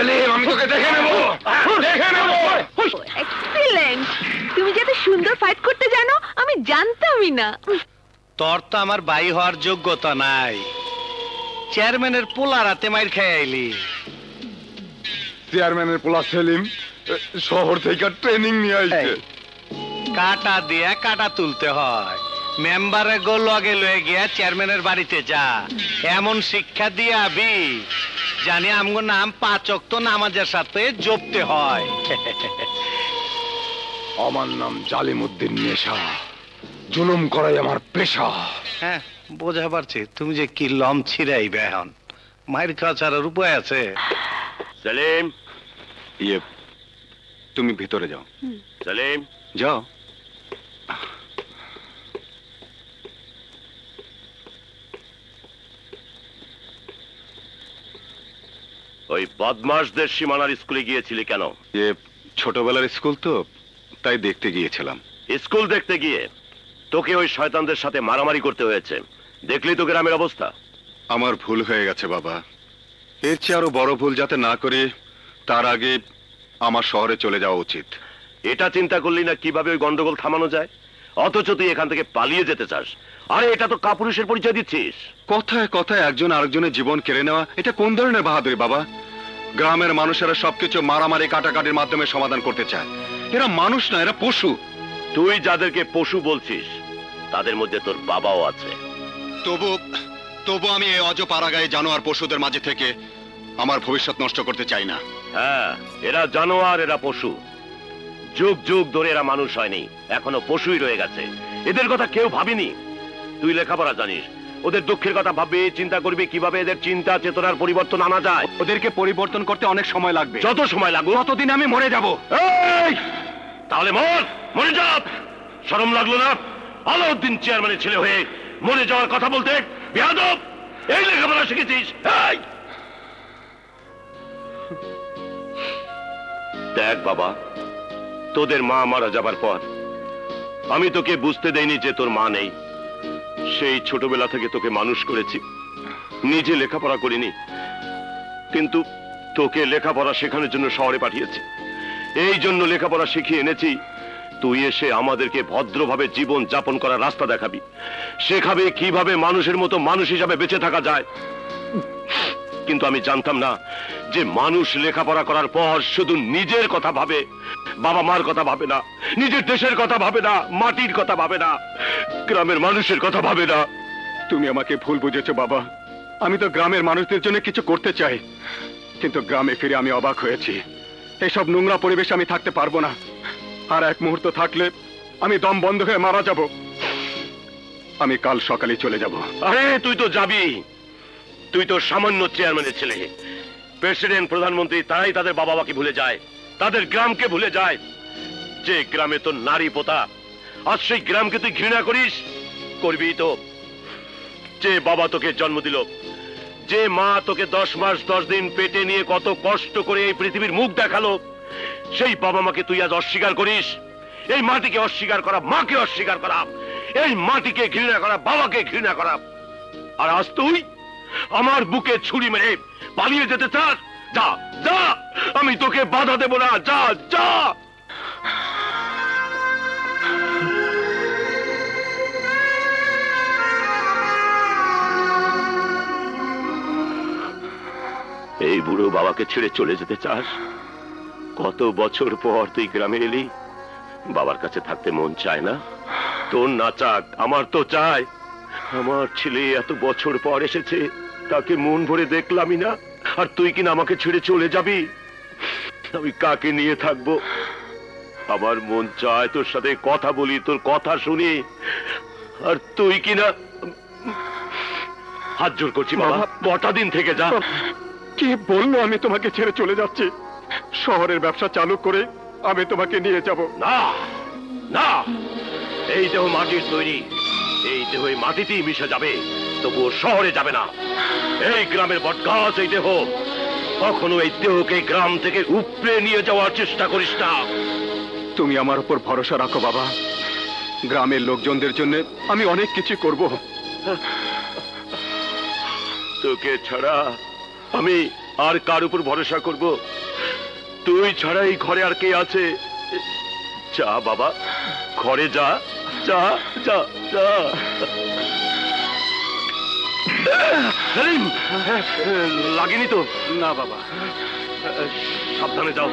সেলিম, আমি তোকে দেখে নেব, দেখে নেব। এক্সিলেন্ট, তুমি যে এত সুন্দর ফাইট করতে জানো আমি জানতামই না। তোর তো আমার ভাই হওয়ার যোগ্যতা নাই, চেয়ারম্যানের পোলা রাতে মাইর খেয়ে আইলি। চেয়ারম্যানের পোলা সেলিম শহর থেকে ট্রেনিং নিয়ে আইছে। কাটা দিয়া কাটা তুলতে হয়, মেম্বারে গো লগে লয়ে গিয়া চেয়ারম্যানের বাড়িতে যা, এমন শিক্ষা দিয়ে আবি জানি আমগো নাম 5 ওয়াক্ত নামাজের সাথে জপতে হয়। আমার নাম জালিমউদ্দিন নেশা, জুলুম করাই আমার পেশা। হ্যাঁ বোঝা পারছি, তুমি যে কি লম ছিড়াইবে এখন, মায়ের খাওয়া ছাড়ার উপায় আছে? সেলিম, তুমি ভিতরে যাও। সেলিম যাও। ওই বদমাশদের সীমানার স্কুলে গিয়েছিলি কেন? ছোটবেলার স্কুল তো, তাই দেখতে গিয়েছিলাম। স্কুল দেখতে গিয়ে তোকে ওই শয়তানদের সাথে মারামারি করতে হয়েছে, দেখলি তো গ্রামের অবস্থা। আমার ভুল হয়ে গেছে বাবা, এর চেয়ে আরো বড় ভুল যাতে না করি তার আগে আমার শহরে চলে যাওয়া উচিত। এটা চিন্তা করলি না কিভাবে ওই গন্ডগোল থামানো যায়? অথচ তুই এখান থেকে পালিয়ে যেতে চাস। আরে এটা তো কাপুরুষের পরিচয় দিচ্ছিস। কথায় কথায় একজন আরেকজনের জীবন কেড়ে নেওয়া, এটা কোন ধরনের বাহাদুরি বাবা? গ্রামের মানুষেরা সবকিছু মারামারি কাটাকাটির মাধ্যমে সমাধান করতে চায়। এরা মানুষ না, এরা পশু। তুই যাদেরকে পশু বলছিস তাদের মধ্যে তোর বাবাও আছে। তবু আমি এই অজপাড়াগায়ে জানোয়ার পশুদের মাঝে থেকে আমার ভবিষ্যৎ নষ্ট করতে চাই না। হ্যাঁ, এরা জানোয়ার, এরা পশু। যুগ যুগ ধরে এরা মানুষ হয়নি, এখনো পশুই রয়ে গেছে। এদের কথা কেউ ভাবেনি। তুই লেখাপড়া জানিস, ওদের দুঃখের কথা ভাববি, চিন্তা করবি কিভাবে এদের চিন্তা চেতনার পরিবর্তন আনা যায়। ওদেরকে পরিবর্তন করতে অনেক সময় লাগবে। যত সময় লাগুক ততদিন আমি মরে যাব। তাহলে মরে যা। শরম লাগলো না আলাউদ্দিন চেয়ারম্যানের ছেলে হয়ে মরে যাওয়ার কথা বলতে? বেয়াদব, এই লেখাপড়া শিখেছিস? দেখ বাবা, তোদের মা মারা যাবার পর আমি তোকে বুঝতে দেইনি যে তোর মা নেই। সেই ছোটবেলা থেকে তোকে মানুষ করেছি, নিজে লেখাপড়া করিনি, কিন্তু তোকে লেখাপড়া শেখানোর জন্য শহরে পাঠিয়েছি। এই জন্য লেখাপড়া শিখিয়ে এনেছি, তুই এসে আমাদেরকে ভদ্রভাবে জীবন যাপন করার রাস্তা দেখাবি, শেখাবে কিভাবে মানুষের মতো মানুষ হিসাবে বেঁচে থাকা যায়। কিন্তু আমি জানতাম না যে মানুষ লেখাপড়া করার পর শুধু নিজের কথা ভাবে, বাবা মার কথা ভাবে না, নিজের দেশের কথা ভাবে না, মাটির কথা ভাবে না, গ্রামের মানুষের কথা ভাবে না। তুমি আমাকে ভুল বুঝেছো বাবা। আমি তো গ্রামের মানুষদের জন্য কিছু করতে চাই, কিন্তু গ্রামে ফিরে আমি অবাক হয়েছি। এইসব নোংরা পরিবেশে আমি থাকতে পারবো না। আর এক মুহূর্ত থাকলে আমি দম বন্ধ হয়ে মারা যাব। আমি কাল সকালে চলে যাব। আরে তুই তো যাবি, তুই তো সামান্য চেয়ারম্যানের ছেলে। প্রেসিডেন্ট, প্রধানমন্ত্রী তারাই তাদের বাবা মাকে ভুলে যায়, তাদের গ্রামকে ভুলে যায়। যে গ্রামে তোর নারী পোতা, আজ সেই গ্রামকে তুই ঘৃণা করিস? করবি তো। যে বাবা তোকে জন্ম দিল, যে মা তোকে 10 মাস 10 দিন পেটে নিয়ে কত কষ্ট করে এই পৃথিবীর মুখ দেখালো, সেই বাবা মাকে তুই আজ অস্বীকার করিস। এই মাটিকে অস্বীকার করা, মাকে অস্বীকার করা, এই মাটিকে ঘৃণা করা, বাবাকে ঘৃণা করা। আর আজ তুই আমার বুকে ছুরি মেরে পালিয়ে যেতে চাস? যা যা, আমি তোকে বাধা দেব না, যা যা। এই বুড়ো বাবাকে ছেড়ে চলে যেতে চাস? কত বছর পর তুই গ্রামে এলি, বাবার কাছে থাকতে মন চায় না? তোর না চাক, আমার তো চায়। আমার ছেলে এত বছর পর এসেছে, তাকে মন ভরে দেখলামই না, আর তুই কিনা আমাকে ছেড়ে চলে যাবি? আমি কাকে নিয়ে থাকবো? আমার মন চায় তোর সাথে কথা বলি, তোর কথা শুনি, আর তুই কিনা। হাত জোর করছি বাবা, কটা দিন থেকে যা। কে বললো আমি তোমাকে ছেড়ে চলে যাচ্ছি? শহরের ব্যবসা চালু করে আমি তোমাকে নিয়ে যাব। না না, এই দেহ মাটির তৈরি, এই দেহ মাটিতেই মিশে যাবে, তবুও শহরে যাবে না। এই গ্রামের বটগাছ এই দেহ, কখনো এই দেহকে গ্রাম থেকে উপড়ে নিয়ে যাওয়ার চেষ্টা করিস না। তুমি আমার উপর ভরসা রাখো বাবা, গ্রামের লোকজনদের জন্য আমি অনেক কিছু করব। তোকে ছাড়া আর কার উপর ভরসা করব? তুই ছাড়া এই ঘরে আর কে আছে? যা বাবা, ঘরে যা, যা যা যা। সেলিম, লাগেনি তো? না বাবা। সাবধানে যাও।